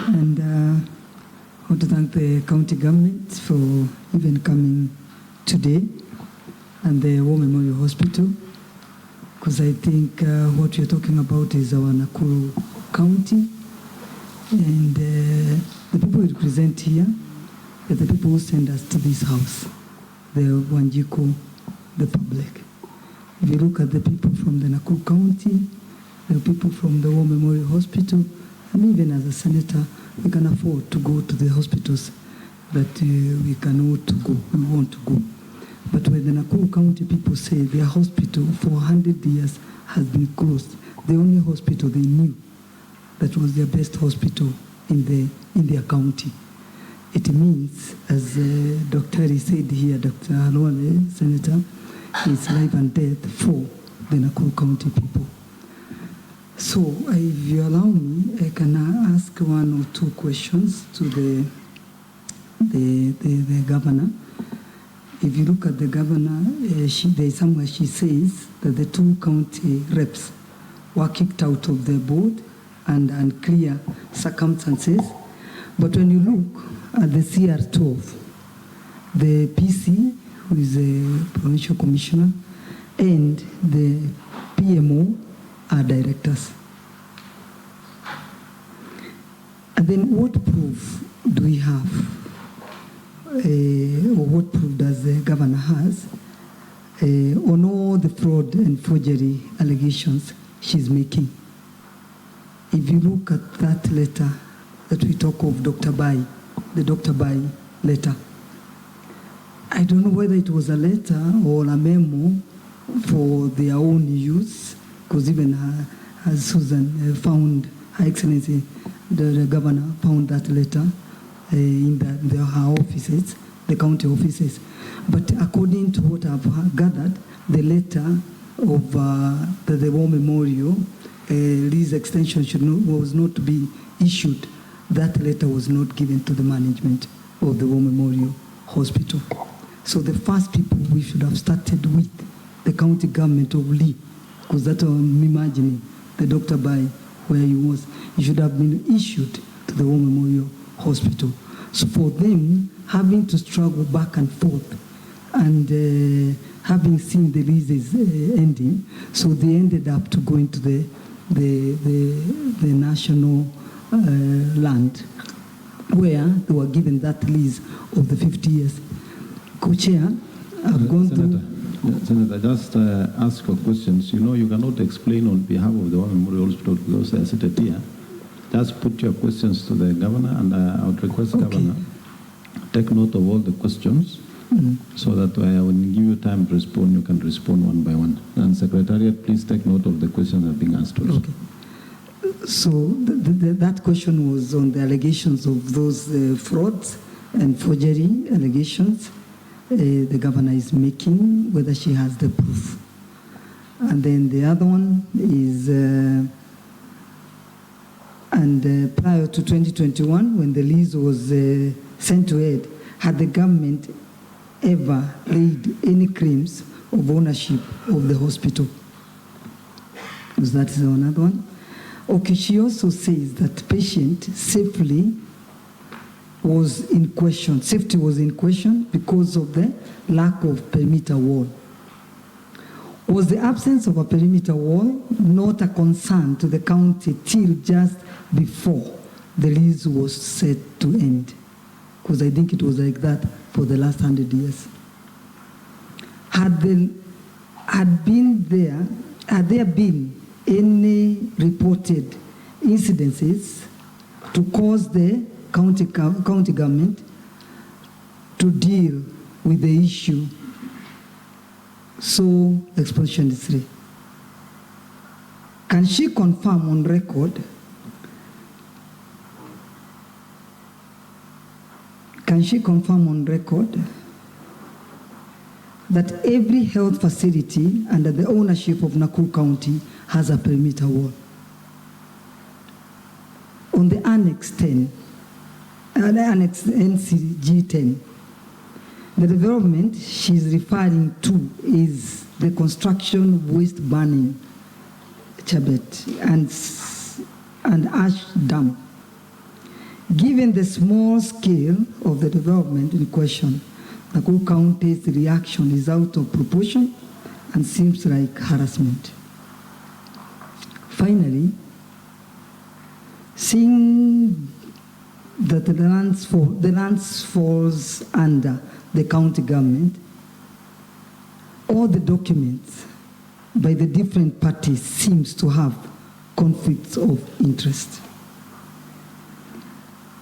And I want to thank the county government for even coming today and the War Memorial Hospital, because I think what we're talking about is our Nakuru County, and the people we represent here are the people who send us to this house, the Wanjiku, the public. If you look at the people from the Nakuru County, the people from the War Memorial Hospital, and even as a senator, we can afford to go to the hospitals that we want to go. But when the Nakuru County people say their hospital for 100 years has been closed, the only hospital they knew that was their best hospital in their county. It means, as Dr. Harry said here, Dr. Halwale, Senator, it's life and death for the Nakuru County people. So, if you allow me, I can ask one or two questions to the governor. If you look at the governor, there's somewhere she says that the two county reps were kicked out of the board and unclear circumstances. But when you look at the CR12, the PC, who is a provincial commissioner, and the PMO are directors. And then what proof do we have, or what proof does the governor has on all the fraud and forgery allegations she's making? If you look at that letter that we talk of, Dr. Bai, the Dr. Bai letter, I don't know whether it was a letter or a memo for their own use, because even as Susan found, Her Excellency, the governor found that letter in her offices, the county offices. But according to what I've gathered, the letter of the War Memorial lease extension was not to be issued. That letter was not given to the management of the War Memorial Hospital. So the first people we should have started with, the county government of Lee, because that's what I'm imagining, the Dr. Bai, where he was, he should have been issued to the War Memorial Hospital. So for them, having to struggle back and forth and having seen the leases ending, so they ended up to going to the national land, where they were given that lease of the 50 years. Co-chair, I've gone through... Senator, just ask for questions. You know, you cannot explain on behalf of the War Memorial Hospital because they are seated here. Just put your questions to the governor, and I would request governor, take note of all the questions, so that when we give you time to respond, you can respond one by one. And Secretariat, please take note of the questions that are being asked also. Okay. So that question was on the allegations of those frauds and forgery allegations the governor is making, whether she has the proof. And then the other one is, prior to 2021, when the lease was sent to Ed, had the government ever laid any claims of ownership of the hospital? Because that is another one. Okay, she also says that patient safety was in question because of the lack of perimeter wall. Was the absence of a perimeter wall not a concern to the county till just before the lease was set to end? Because I think it was like that for the last 100 years. Had there been any reported incidences to cause the county government to deal with the issue so exposition is 3? Can she confirm on record that every health facility under the ownership of Nakuru County has a perimeter wall? On the Annex 10, Annex NCG 10, the development she's referring to is the construction waste burning Chabet and ash dam. Given the small scale of the development in question, Nakuru County's reaction is out of proportion and seems like harassment. Finally, seeing that the lands falls under the county government, all the documents by the different parties seems to have conflicts of interest.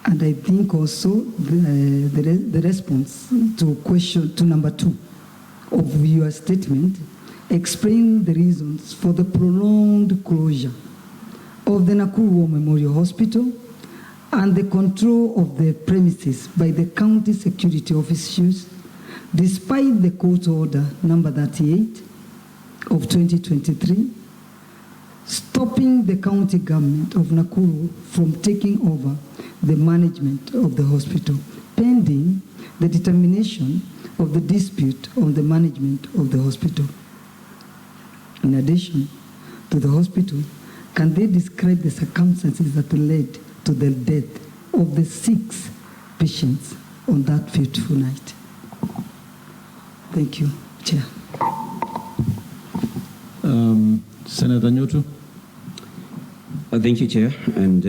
And I think also the response to number 2 of your statement explain the reasons for the prolonged closure of the Nakuru War Memorial Hospital and the control of the premises by the county security officials, despite the court order number 38 of 2023, stopping the county government of Nakuru from taking over the management of the hospital, pending the determination of the dispute on the management of the hospital. In addition to the hospital, can they describe the circumstances that led to the death of the 6 patients on that fateful night? Thank you, Chair. Senator Newton. Thank you, Chair. And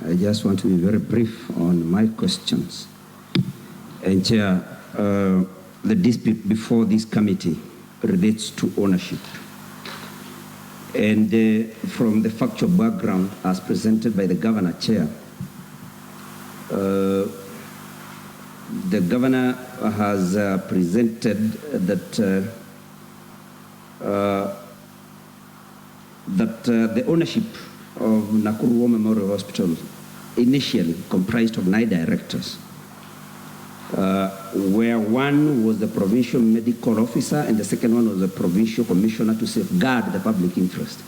I just want to be very brief on my questions. And Chair, the dispute before this committee relates to ownership. And from the factual background as presented by the Governor, Chair, the Governor has presented that the ownership of Nakuru War Memorial Hospital initially comprised of 9 directors, where one was the provincial medical officer and the second one was the provincial commissioner to safeguard the public interest.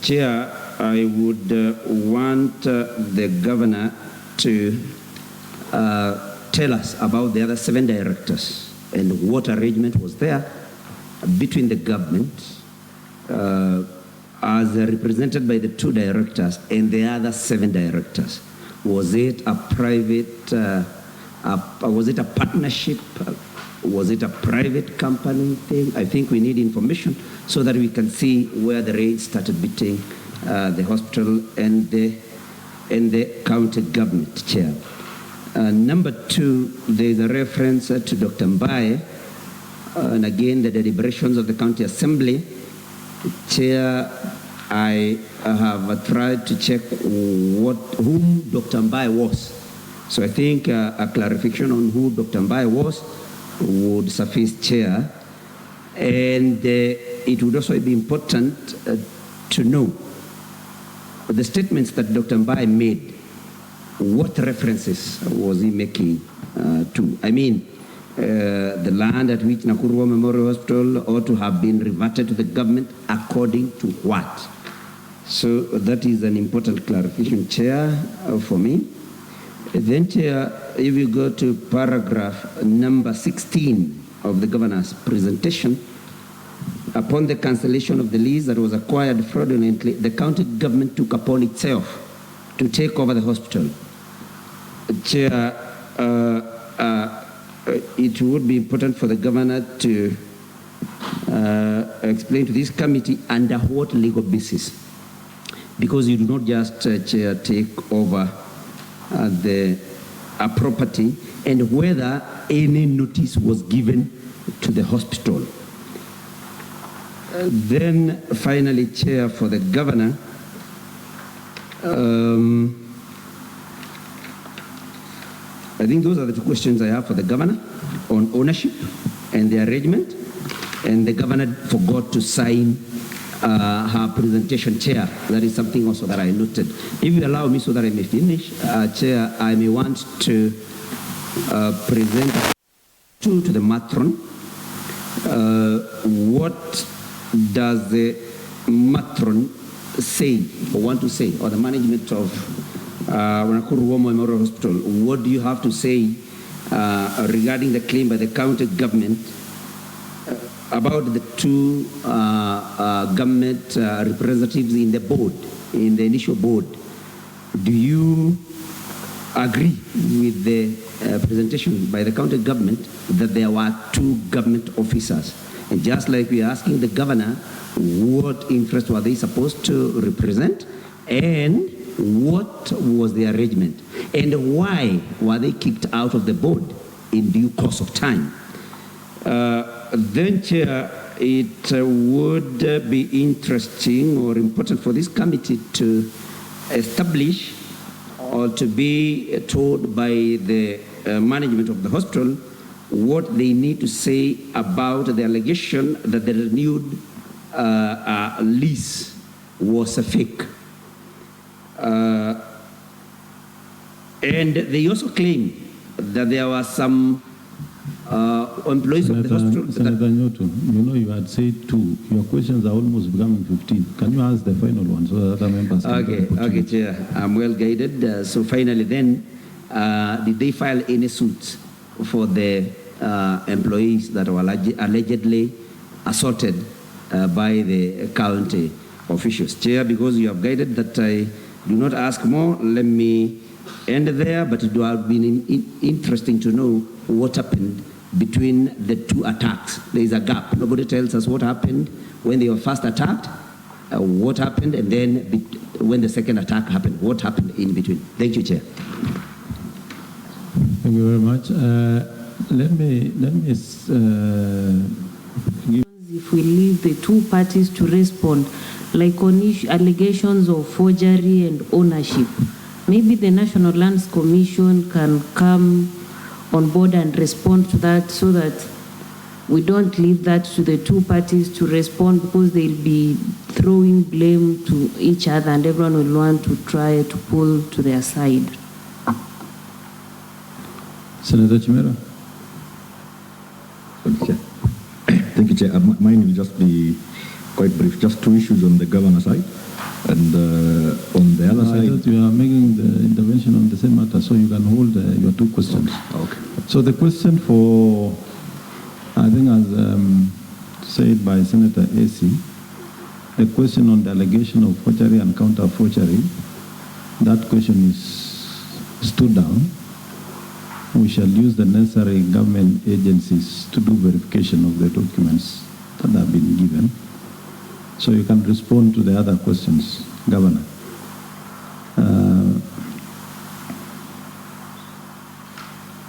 Chair, I would want the Governor to tell us about the other 7 directors and what arrangement was there between the government as represented by the 2 directors and the other 7 directors. Was it a private, was it a partnership? Was it a private company thing? I think we need information so that we can see where the raids started between the hospital and the county government, Chair. Number 2, there is a reference to Dr. Mbaye, and again the deliberations of the county assembly. Chair, I have tried to check whom Dr. Mbaye was. So I think a clarification on who Dr. Mbaye was would suffice, Chair. And it would also be important to know the statements that Dr. Mbaye made. What references was he making to? I mean, the land at which Nakuru War Memorial Hospital ought to have been reverted to the government according to what? So that is an important clarification, Chair, for me. Then, Chair, if you go to paragraph number 16 of the Governor's presentation, upon the cancellation of the lease that was acquired fraudulently, the county government took upon itself to take over the hospital. Chair, it would be important for the Governor to explain to this committee under what legal basis, because you do not just, Chair, take over the property, and whether any notice was given to the hospital. Then finally, Chair, for the Governor, I think those are the 2 questions I have for the Governor on ownership and the arrangement. And the Governor forgot to sign her presentation, Chair. That is something also that I noted. If you allow me so that I may finish, Chair, I may want to present to the matron. What does the matron say or want to say, or the management of Nakuru War Memorial Hospital? What do you have to say regarding the claim by the county government about the 2 government representatives in the board, in the initial board? Do you agree with the presentation by the county government that there were 2 government officers. And just like we are asking the governor, what interest were they supposed to represent and what was the arrangement and why were they kicked out of the board in due course of time. Then, Chair, it would be interesting or important for this committee to establish or to be told by the management of the hospital what they need to say about the allegation that the renewed lease was a fake. And they also claim that there were some employees of the hospital. Senator Newton, you know you had said 2. Your questions are almost becoming 15. Can you ask the final one so that other members can get the Okay, Chair. I'm well guided. So finally then, did they file any suits for the employees that were allegedly assaulted by the county officials? Chair, because you have guided that I do not ask more, let me end there, but it would have been interesting to know what happened between the 2 attacks. There is a gap. Nobody tells us what happened when they were first attacked, what happened, and then when the second attack happened, what happened in between. Thank you, Chair. Thank you very much. Let me give. If we leave the 2 parties to respond, like on allegations of forgery and ownership, maybe the National Lands Commission can come on board and respond to that so that we don't leave that to the 2 parties to respond, because they'll be throwing blame to each other and everyone will want to try to pull to their side. Senator Chimera. Thank you, Chair. Mine will just be quite brief. Just 2 issues on the governor side. And on the other side... I thought you are making the intervention on the same matter, so you can hold your 2 questions. Okay. So the question for, I think as said by Senator AC, the question on the allegation of forgery and counter-forgery, that question is stood down. We shall use the necessary government agencies to do verification of the documents that have been given. So you can respond to the other questions, Governor.